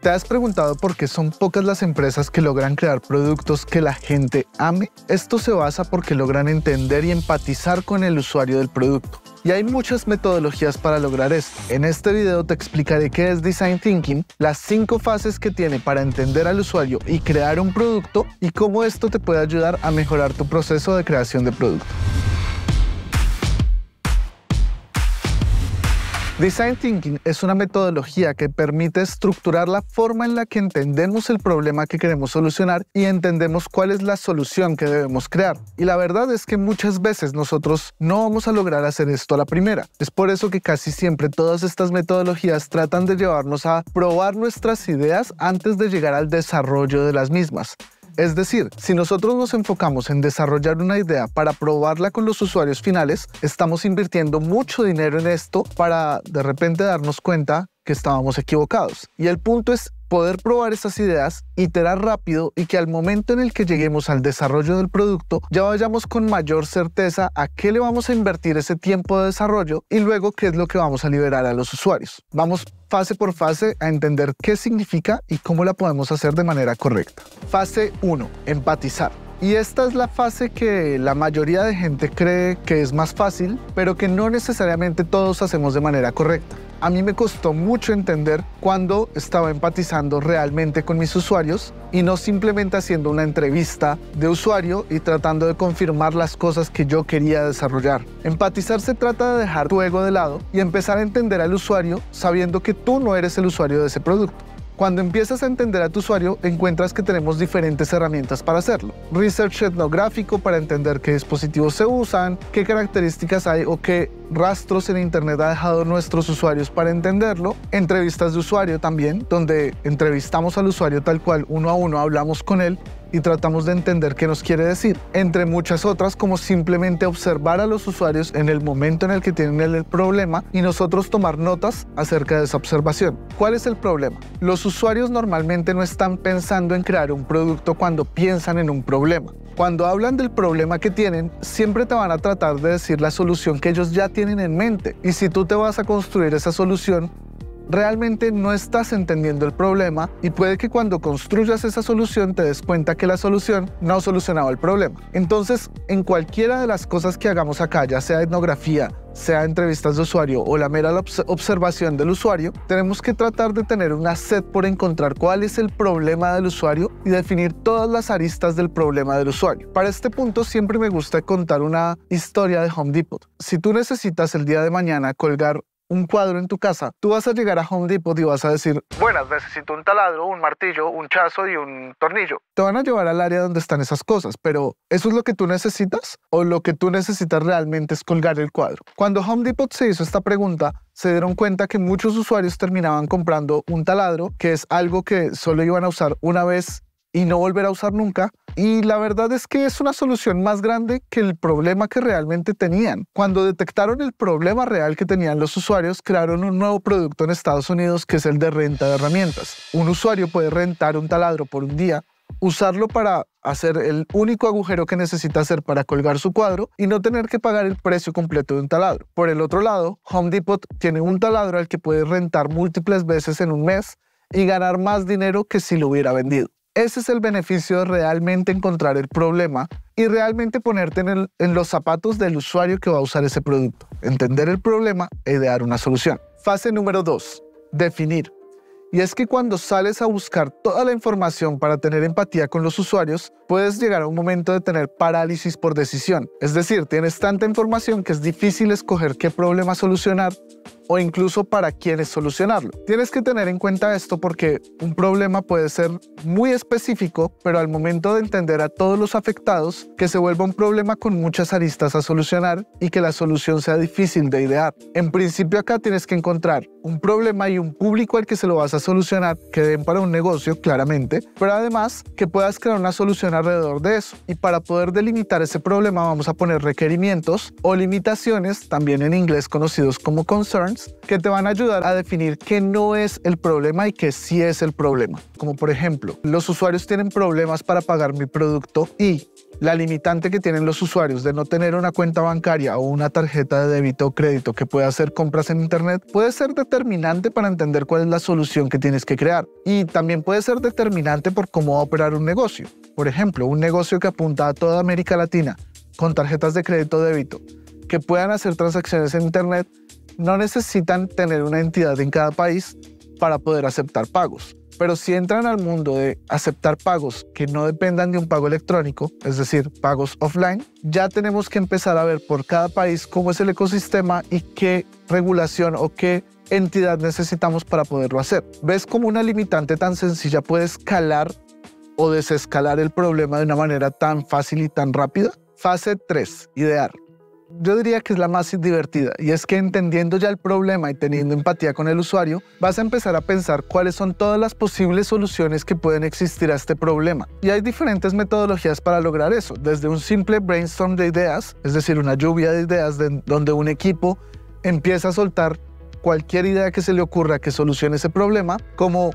¿Te has preguntado por qué son pocas las empresas que logran crear productos que la gente ame? Esto se basa porque logran entender y empatizar con el usuario del producto. Y hay muchas metodologías para lograr esto. En este video te explicaré qué es Design Thinking, las 5 fases que tiene para entender al usuario y crear un producto, y cómo esto te puede ayudar a mejorar tu proceso de creación de producto. Design Thinking es una metodología que permite estructurar la forma en la que entendemos el problema que queremos solucionar y entendemos cuál es la solución que debemos crear. Y la verdad es que muchas veces nosotros no vamos a lograr hacer esto a la primera. Es por eso que casi siempre todas estas metodologías tratan de llevarnos a probar nuestras ideas antes de llegar al desarrollo de las mismas. Es decir, si nosotros nos enfocamos en desarrollar una idea para probarla con los usuarios finales, estamos invirtiendo mucho dinero en esto para de repente darnos cuenta que estábamos equivocados. Y el punto es poder probar esas ideas, iterar rápido y que al momento en el que lleguemos al desarrollo del producto ya vayamos con mayor certeza a qué le vamos a invertir ese tiempo de desarrollo y luego qué es lo que vamos a liberar a los usuarios. Vamos fase por fase a entender qué significa y cómo la podemos hacer de manera correcta. Fase 1. Empatizar. Y esta es la fase que la mayoría de gente cree que es más fácil, pero que no necesariamente todos hacemos de manera correcta. A mí me costó mucho entender cuando estaba empatizando realmente con mis usuarios y no simplemente haciendo una entrevista de usuario y tratando de confirmar las cosas que yo quería desarrollar. Empatizar se trata de dejar tu ego de lado y empezar a entender al usuario sabiendo que tú no eres el usuario de ese producto. Cuando empiezas a entender a tu usuario, encuentras que tenemos diferentes herramientas para hacerlo. Research etnográfico para entender qué dispositivos se usan, qué características hay o qué rastros en internet ha dejado nuestros usuarios para entenderlo. Entrevistas de usuario también, donde entrevistamos al usuario tal cual, uno a uno, hablamos con él y tratamos de entender qué nos quiere decir. Entre muchas otras, como simplemente observar a los usuarios en el momento en el que tienen el problema y nosotros tomar notas acerca de esa observación. ¿Cuál es el problema? Los usuarios normalmente no están pensando en crear un producto cuando piensan en un problema. Cuando hablan del problema que tienen, siempre te van a tratar de decir la solución que ellos ya tienen en mente. Y si tú te vas a construir esa solución, realmente no estás entendiendo el problema y puede que cuando construyas esa solución te des cuenta que la solución no solucionaba el problema. Entonces, en cualquiera de las cosas que hagamos acá, ya sea etnografía, sea entrevistas de usuario o la mera observación del usuario, tenemos que tratar de tener una sed por encontrar cuál es el problema del usuario y definir todas las aristas del problema del usuario. Para este punto siempre me gusta contar una historia de Home Depot. Si tú necesitas el día de mañana colgar un cuadro en tu casa, tú vas a llegar a Home Depot y vas a decir: buenas, necesito un taladro, un martillo, un chazo y un tornillo. Te van a llevar al área donde están esas cosas, pero ¿eso es lo que tú necesitas? ¿O lo que tú necesitas realmente es colgar el cuadro? Cuando Home Depot se hizo esta pregunta, se dieron cuenta que muchos usuarios terminaban comprando un taladro, que es algo que solo iban a usar una vez y no volver a usar nunca. Y la verdad es que es una solución más grande que el problema que realmente tenían. Cuando detectaron el problema real que tenían los usuarios, crearon un nuevo producto en Estados Unidos que es el de renta de herramientas. Un usuario puede rentar un taladro por un día, usarlo para hacer el único agujero que necesita hacer para colgar su cuadro y no tener que pagar el precio completo de un taladro. Por el otro lado, Home Depot tiene un taladro al que puede rentar múltiples veces en un mes y ganar más dinero que si lo hubiera vendido. Ese es el beneficio de realmente encontrar el problema y realmente ponerte en los zapatos del usuario que va a usar ese producto. Entender el problema e idear una solución. Fase número 2. Definir. Y es que cuando sales a buscar toda la información para tener empatía con los usuarios, puedes llegar a un momento de tener parálisis por decisión. Es decir, tienes tanta información que es difícil escoger qué problema solucionar o incluso para quiénes solucionarlo. Tienes que tener en cuenta esto porque un problema puede ser muy específico, pero al momento de entender a todos los afectados, que se vuelva un problema con muchas aristas a solucionar y que la solución sea difícil de idear. En principio acá tienes que encontrar un problema y un público al que se lo vas a solucionar que den para un negocio, claramente, pero además que puedas crear una solución alrededor de eso. Y para poder delimitar ese problema vamos a poner requerimientos o limitaciones, también en inglés conocidos como concerns, points que te van a ayudar a definir qué no es el problema y qué sí es el problema. Como por ejemplo, los usuarios tienen problemas para pagar mi producto y la limitante que tienen los usuarios de no tener una cuenta bancaria o una tarjeta de débito o crédito que pueda hacer compras en Internet puede ser determinante para entender cuál es la solución que tienes que crear. Y también puede ser determinante por cómo va a operar un negocio. Por ejemplo, un negocio que apunta a toda América Latina con tarjetas de crédito o débito que puedan hacer transacciones en Internet no necesitan tener una entidad en cada país para poder aceptar pagos. Pero si entran al mundo de aceptar pagos que no dependan de un pago electrónico, es decir, pagos offline, ya tenemos que empezar a ver por cada país cómo es el ecosistema y qué regulación o qué entidad necesitamos para poderlo hacer. ¿Ves cómo una limitante tan sencilla puede escalar o desescalar el problema de una manera tan fácil y tan rápida? Fase 3, idear. Yo diría que es la más divertida, y es que entendiendo ya el problema y teniendo empatía con el usuario, vas a empezar a pensar cuáles son todas las posibles soluciones que pueden existir a este problema. Y hay diferentes metodologías para lograr eso, desde un simple brainstorm de ideas, es decir, una lluvia de ideas donde un equipo empieza a soltar cualquier idea que se le ocurra que solucione ese problema, como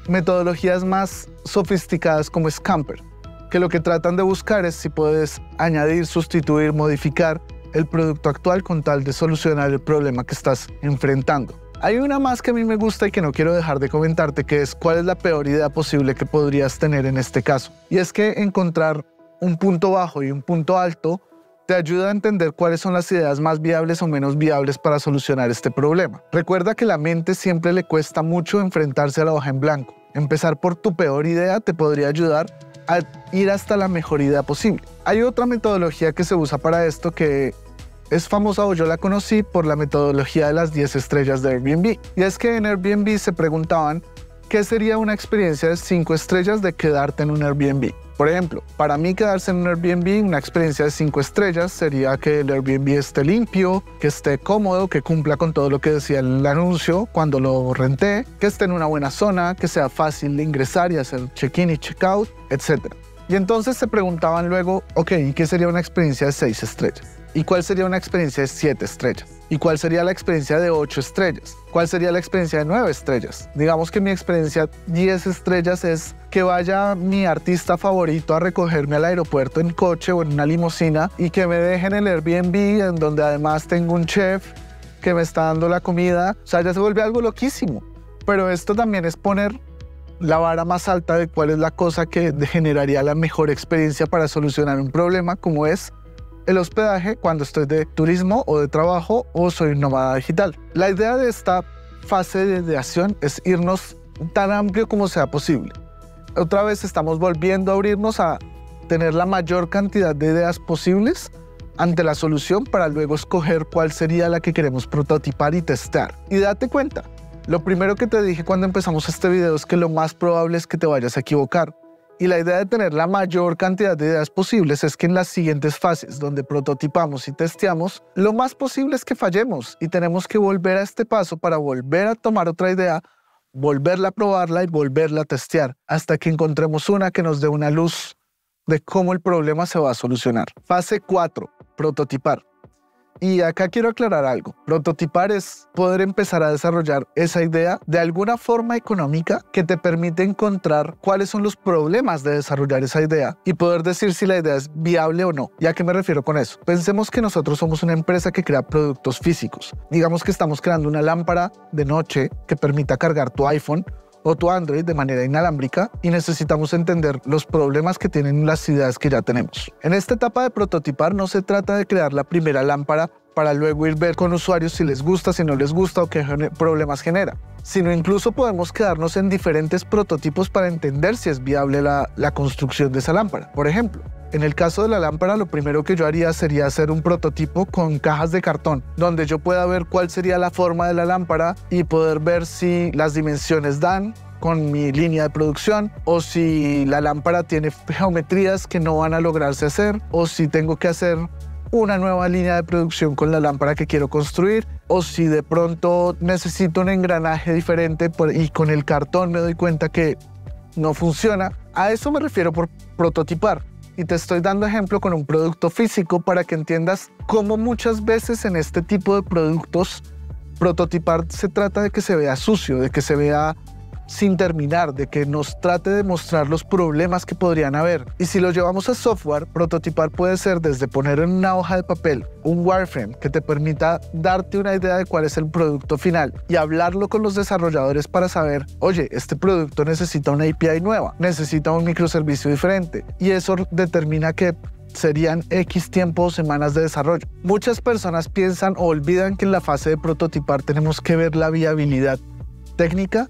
metodologías más sofisticadas como Scamper, que lo que tratan de buscar es si puedes añadir, sustituir, modificar el producto actual con tal de solucionar el problema que estás enfrentando. Hay una más que a mí me gusta y que no quiero dejar de comentarte, que es cuál es la peor idea posible que podrías tener en este caso. Y es que encontrar un punto bajo y un punto alto te ayuda a entender cuáles son las ideas más viables o menos viables para solucionar este problema. Recuerda que a la mente siempre le cuesta mucho enfrentarse a la hoja en blanco. Empezar por tu peor idea te podría ayudar a ir hasta la mejor idea posible. Hay otra metodología que se usa para esto que es famosa, o yo la conocí por la metodología de las 10 estrellas de Airbnb. Y es que en Airbnb se preguntaban qué sería una experiencia de 5 estrellas de quedarte en un Airbnb. Por ejemplo, para mí quedarse en un Airbnb, una experiencia de 5 estrellas sería que el Airbnb esté limpio, que esté cómodo, que cumpla con todo lo que decía el anuncio cuando lo renté, que esté en una buena zona, que sea fácil de ingresar y hacer check-in y check-out, etc. Y entonces se preguntaban luego, ok, ¿y qué sería una experiencia de 6 estrellas? ¿Y cuál sería una experiencia de 7 estrellas? ¿Y cuál sería la experiencia de 8 estrellas? ¿Cuál sería la experiencia de 9 estrellas? Digamos que mi experiencia 10 estrellas es que vaya mi artista favorito a recogerme al aeropuerto en coche o en una limusina y que me dejen en el Airbnb, en donde además tengo un chef que me está dando la comida. O sea, ya se vuelve algo loquísimo. Pero esto también es poner la vara más alta de cuál es la cosa que generaría la mejor experiencia para solucionar un problema, como es el hospedaje cuando estoy de turismo o de trabajo o soy un nómada digital. La idea de esta fase de ideación es irnos tan amplio como sea posible. Otra vez estamos volviendo a abrirnos a tener la mayor cantidad de ideas posibles ante la solución para luego escoger cuál sería la que queremos prototipar y testar. Y date cuenta, lo primero que te dije cuando empezamos este video es que lo más probable es que te vayas a equivocar. Y la idea de tener la mayor cantidad de ideas posibles es que en las siguientes fases, donde prototipamos y testeamos, lo más posible es que fallemos y tenemos que volver a este paso para volver a tomar otra idea, volverla a probarla y volverla a testear hasta que encontremos una que nos dé una luz de cómo el problema se va a solucionar. Fase 4, prototipar. Y acá quiero aclarar algo. Prototipar es poder empezar a desarrollar esa idea de alguna forma económica que te permite encontrar cuáles son los problemas de desarrollar esa idea y poder decir si la idea es viable o no. ¿Y a qué me refiero con eso? Pensemos que nosotros somos una empresa que crea productos físicos. Digamos que estamos creando una lámpara de noche que permita cargar tu iPhone o tu Android de manera inalámbrica y necesitamos entender los problemas que tienen las ideas que ya tenemos. En esta etapa de prototipar no se trata de crear la primera lámpara para luego ir ver con usuarios si les gusta, si no les gusta o qué problemas genera, sino incluso podemos quedarnos en diferentes prototipos para entender si es viable la construcción de esa lámpara. Por ejemplo, en el caso de la lámpara, lo primero que yo haría sería hacer un prototipo con cajas de cartón, donde yo pueda ver cuál sería la forma de la lámpara y poder ver si las dimensiones dan con mi línea de producción, o si la lámpara tiene geometrías que no van a lograrse hacer, o si tengo que hacer una nueva línea de producción con la lámpara que quiero construir, o si de pronto necesito un engranaje diferente y con el cartón me doy cuenta que no funciona. A eso me refiero por prototipar. Y te estoy dando ejemplo con un producto físico para que entiendas cómo muchas veces en este tipo de productos Prototipar se trata de que se vea sucio, de que se vea sin terminar, de que nos trate de mostrar los problemas que podrían haber. Y si lo llevamos a software, prototipar puede ser desde poner en una hoja de papel un wireframe que te permita darte una idea de cuál es el producto final y hablarlo con los desarrolladores para saber, oye, este producto necesita una API nueva, necesita un microservicio diferente, y eso determina que serían X tiempo o semanas de desarrollo. Muchas personas piensan o olvidan que en la fase de prototipar tenemos que ver la viabilidad técnica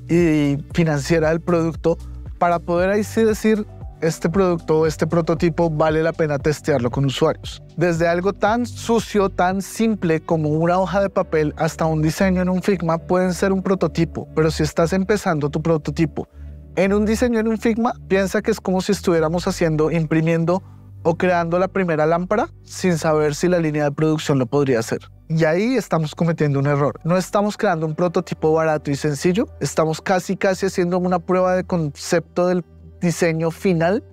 y financiera del producto para poder ahí sí decir este producto o este prototipo vale la pena testearlo con usuarios. Desde algo tan sucio, tan simple como una hoja de papel hasta un diseño en un Figma pueden ser un prototipo, pero si estás empezando tu prototipo en un diseño en un Figma, piensa que es como si estuviéramos imprimiendo o creando la primera lámpara sin saber si la línea de producción lo podría hacer. Y ahí estamos cometiendo un error. No estamos creando un prototipo barato y sencillo, estamos casi haciendo una prueba de concepto del diseño final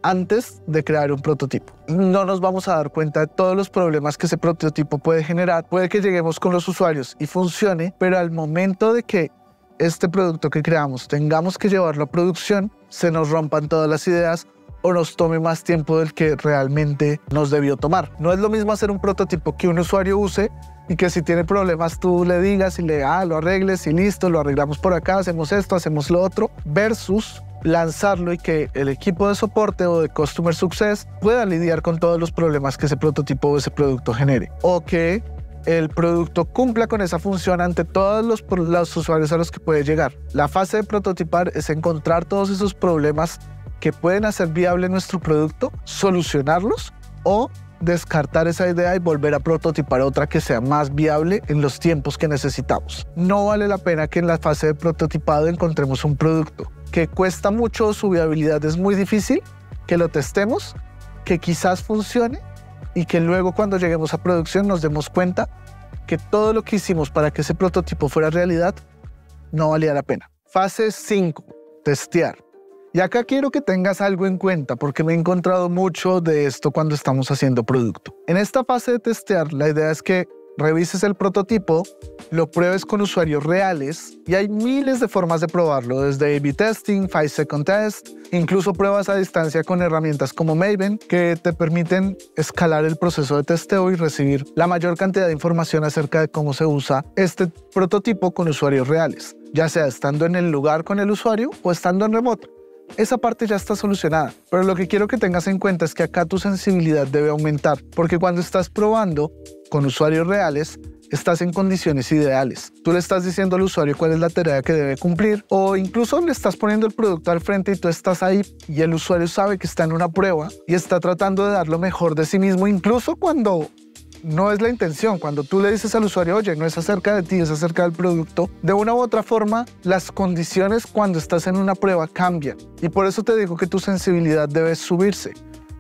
antes de crear un prototipo. No nos vamos a dar cuenta de todos los problemas que ese prototipo puede generar. Puede que lleguemos con los usuarios y funcione, pero al momento de que este producto que creamos tengamos que llevarlo a producción, se nos rompan todas las ideas o nos tome más tiempo del que realmente nos debió tomar. No es lo mismo hacer un prototipo que un usuario use y que si tiene problemas tú le digas y lo arregles y listo, lo arreglamos por acá, hacemos esto, hacemos lo otro, versus lanzarlo y que el equipo de soporte o de Customer Success pueda lidiar con todos los problemas que ese prototipo o ese producto genere. O que el producto cumpla con esa función ante todos los usuarios a los que puede llegar. La fase de prototipar es encontrar todos esos problemas que pueden hacer viable nuestro producto, solucionarlos o descartar esa idea y volver a prototipar otra que sea más viable en los tiempos que necesitamos. No vale la pena que en la fase de prototipado encontremos un producto que cuesta mucho, su viabilidad es muy difícil, que lo testemos, que quizás funcione y que luego cuando lleguemos a producción nos demos cuenta que todo lo que hicimos para que ese prototipo fuera realidad no valía la pena. Fase 5, testear. Y acá quiero que tengas algo en cuenta porque me he encontrado mucho de esto cuando estamos haciendo producto. En esta fase de testear, la idea es que revises el prototipo, lo pruebes con usuarios reales y hay miles de formas de probarlo, desde A/B testing, 5-second test, incluso pruebas a distancia con herramientas como Maven que te permiten escalar el proceso de testeo y recibir la mayor cantidad de información acerca de cómo se usa este prototipo con usuarios reales, ya sea estando en el lugar con el usuario o estando en remoto. Esa parte ya está solucionada, pero lo que quiero que tengas en cuenta es que acá tu sensibilidad debe aumentar, porque cuando estás probando con usuarios reales, estás en condiciones ideales. Tú le estás diciendo al usuario cuál es la tarea que debe cumplir o incluso le estás poniendo el producto al frente y tú estás ahí y el usuario sabe que está en una prueba y está tratando de dar lo mejor de sí mismo, incluso cuando no es la intención. Cuando tú le dices al usuario, oye, no es acerca de ti, es acerca del producto, de una u otra forma, las condiciones cuando estás en una prueba cambian. Y por eso te digo que tu sensibilidad debe subirse.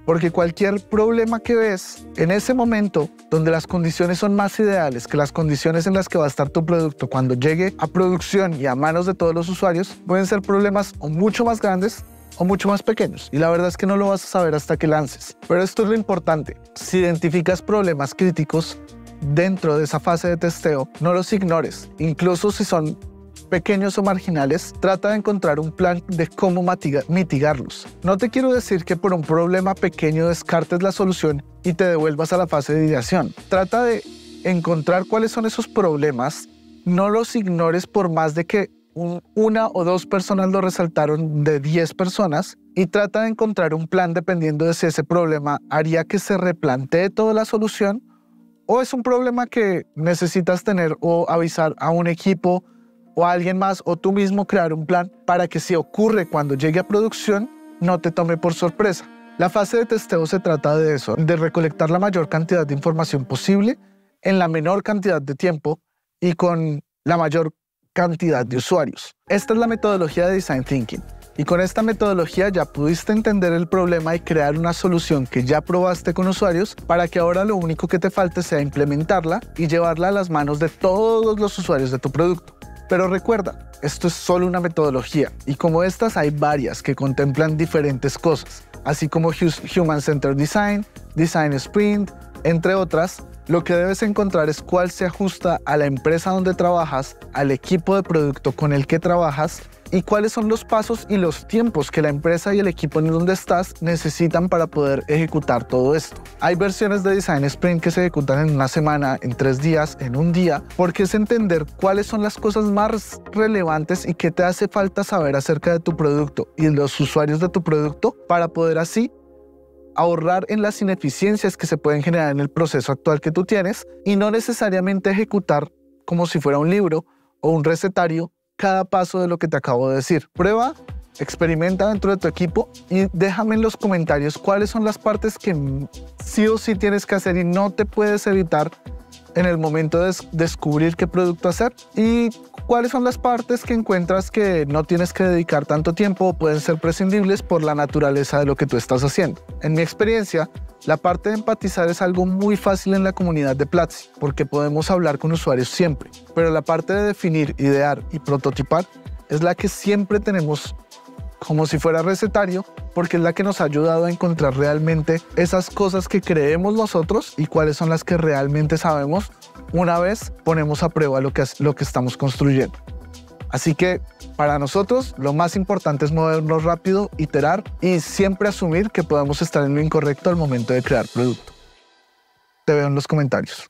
Porque cualquier problema que ves en ese momento donde las condiciones son más ideales que las condiciones en las que va a estar tu producto cuando llegue a producción y a manos de todos los usuarios, pueden ser problemas o mucho más grandes o mucho más pequeños. Y la verdad es que no lo vas a saber hasta que lances. Pero esto es lo importante. Si identificas problemas críticos dentro de esa fase de testeo, no los ignores. Incluso si son pequeños o marginales, trata de encontrar un plan de cómo mitigarlos. No te quiero decir que por un problema pequeño descartes la solución y te devuelvas a la fase de ideación. Trata de encontrar cuáles son esos problemas, no los ignores por más de que una o dos personas lo resaltaron de 10 personas y trata de encontrar un plan dependiendo de si ese problema haría que se replantee toda la solución o es un problema que necesitas tener o avisar a un equipo o a alguien más o tú mismo crear un plan para que si ocurre cuando llegue a producción no te tome por sorpresa. La fase de testeo se trata de eso, de recolectar la mayor cantidad de información posible en la menor cantidad de tiempo y con la mayor cantidad de usuarios. Esta es la metodología de Design Thinking. Y con esta metodología ya pudiste entender el problema y crear una solución que ya probaste con usuarios para que ahora lo único que te falte sea implementarla y llevarla a las manos de todos los usuarios de tu producto. Pero recuerda, esto es solo una metodología y como estas hay varias que contemplan diferentes cosas, así como Human Centered Design, Design Sprint, entre otras, Lo que debes encontrar es cuál se ajusta a la empresa donde trabajas, al equipo de producto con el que trabajas y cuáles son los pasos y los tiempos que la empresa y el equipo en donde estás necesitan para poder ejecutar todo esto. Hay versiones de Design Sprint que se ejecutan en una semana, en 3 días, en un día, porque es entender cuáles son las cosas más relevantes y qué te hace falta saber acerca de tu producto y de los usuarios de tu producto para poder así ahorrar en las ineficiencias que se pueden generar en el proceso actual que tú tienes y no necesariamente ejecutar como si fuera un libro o un recetario cada paso de lo que te acabo de decir. Prueba, experimenta dentro de tu equipo y déjame en los comentarios cuáles son las partes que sí o sí tienes que hacer y no te puedes evitar en el momento de descubrir qué producto hacer y cuáles son las partes que encuentras que no tienes que dedicar tanto tiempo o pueden ser prescindibles por la naturaleza de lo que tú estás haciendo. En mi experiencia, la parte de empatizar es algo muy fácil en la comunidad de Platzi porque podemos hablar con usuarios siempre, pero la parte de definir, idear y prototipar es la que siempre tenemos como si fuera recetario, porque es la que nos ha ayudado a encontrar realmente esas cosas que creemos nosotros y cuáles son las que realmente sabemos una vez ponemos a prueba lo que estamos construyendo. Así que para nosotros lo más importante es movernos rápido, iterar y siempre asumir que podemos estar en lo incorrecto al momento de crear producto. Te veo en los comentarios.